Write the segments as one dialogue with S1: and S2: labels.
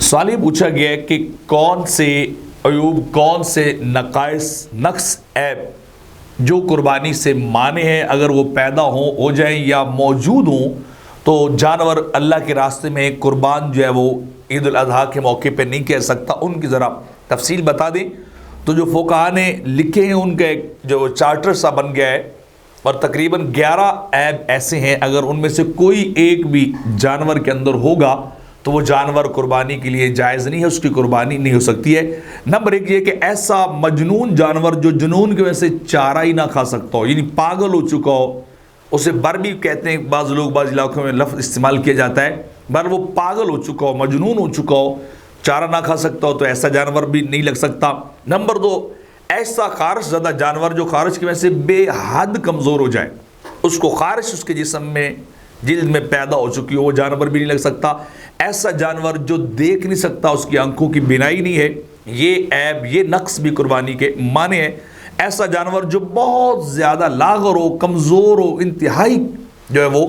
S1: सवाल ये पूछा गया है कि कौन से अयूब, कौन से नक्स ऐब जो कुर्बानी से माने हैं, अगर वो पैदा हो जाएं या मौजूद हों तो जानवर अल्लाह के रास्ते में कुर्बान जो है वो ईद उल अज़हा के मौके पे नहीं कह सकता। उनकी ज़रा तफसील बता दें। तो जो फ़ुक़हा ने लिखे हैं उनका एक जो चार्टर सा बन गया है और तकरीबन 11 ऐब ऐसे हैं, अगर उनमें से कोई एक भी जानवर के अंदर होगा तो वो जानवर कुर्बानी के लिए जायज़ नहीं है, उसकी कुर्बानी नहीं हो सकती है। नंबर 1 ये कि ऐसा मजनून जानवर जो जुनून की वजह से चारा ही ना खा सकता हो, यानी पागल हो चुका हो, उसे बर भी कहते हैं, बाज़ लोग बाज़ इलाकों में लफ्ज़ इस्तेमाल किया जाता है, बर वो पागल हो चुका हो, मजनून हो चुका हो, चारा ना खा सकता हो, तो ऐसा जानवर भी नहीं लग सकता। नंबर 2 ऐसा खारिश ज़्यादा जानवर जो खारिश की वजह से बेहद कमज़ोर हो जाए, उसको खारिश उसके जिस्म में जिल्द में पैदा हो चुकी हो, वो जानवर भी नहीं लग सकता। ऐसा जानवर जो देख नहीं सकता, उसकी आंखों की बिनाई नहीं है, ये ऐब, ये नक्स भी कुर्बानी के माने हैं। ऐसा जानवर जो बहुत ज़्यादा लागर हो, कमज़ोर हो, इंतहाई जो है वो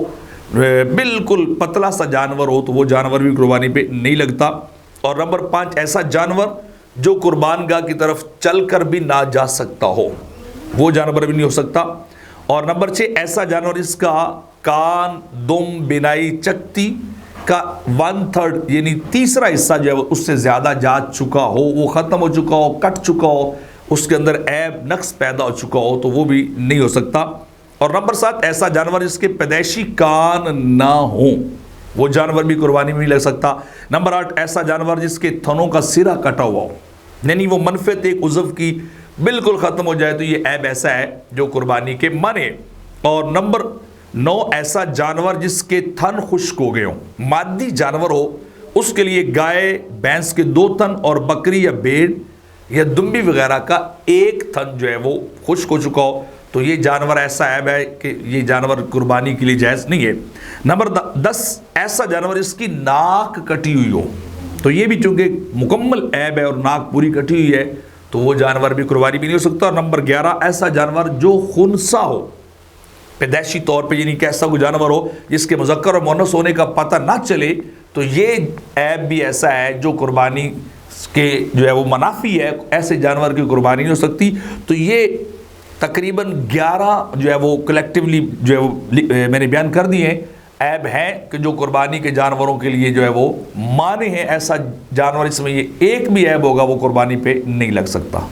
S1: बिल्कुल पतला सा जानवर हो, तो वो जानवर भी कुर्बानी पे नहीं लगता। और नंबर 5 ऐसा जानवर जो कुर्बानगाह की तरफ चल कर भी ना जा सकता हो, वो जानवर भी नहीं हो सकता। और नंबर 6 ऐसा जानवर जिसका कान, दुम, बिनाई, चकती का 1/3 यानी तीसरा हिस्सा जो है उससे ज़्यादा जा चुका हो, वो ख़त्म हो चुका हो, कट चुका हो, उसके अंदर ऐब नक्स पैदा हो चुका हो, तो वो भी नहीं हो सकता। और नंबर 7 ऐसा जानवर जिसके पैदाइशी कान ना हो, वो जानवर भी कुर्बानी में नहीं लग सकता। नंबर 8 ऐसा जानवर जिसके थनों का सिरा कटा हुआ हो, यानी वो मनफियत एक उज़व की बिल्कुल ख़त्म हो जाए, तो ये ऐब ऐसा है जो कुर्बानी के माने। और नंबर 9 ऐसा जानवर जिसके थन खुश्क हो गए हो, मादी जानवर हो, उसके लिए गाय भैंस के 2 थन और बकरी या भेड़ या दुम्बी वगैरह का 1 थन जो है वो खुश्क हो चुका हो, तो ये जानवर ऐसा ऐब है कि ये जानवर कुर्बानी के लिए जायज़ नहीं है। नंबर 10 ऐसा जानवर जिसकी नाक कटी हुई हो, तो ये भी चूँकि मुकम्मल ऐब है और नाक पूरी कटी हुई है, तो वो जानवर भी कुर्बानी भी नहीं हो सकता। और नंबर 11 ऐसा जानवर जो खुनसा हो, पैदाइशी तौर पे, यानी कि ऐसा कोई जानवर हो जिसके मुज़क्कर और मुअन्नस होने का पता ना चले, तो ये ऐब भी ऐसा है जो कुर्बानी के जो है वो मनाफी है, ऐसे जानवर की कुर्बानी नहीं हो सकती। तो ये तकरीबन 11 जो है वो कलेक्टिवली जो है वो मैंने बयान कर दिए ऐब हैं कि जो कुर्बानी के जानवरों के लिए जो है वो माने हैं। ऐसा जानवर इसमें ये एक भी ऐब होगा वो कुर्बानी पे नहीं लग सकता।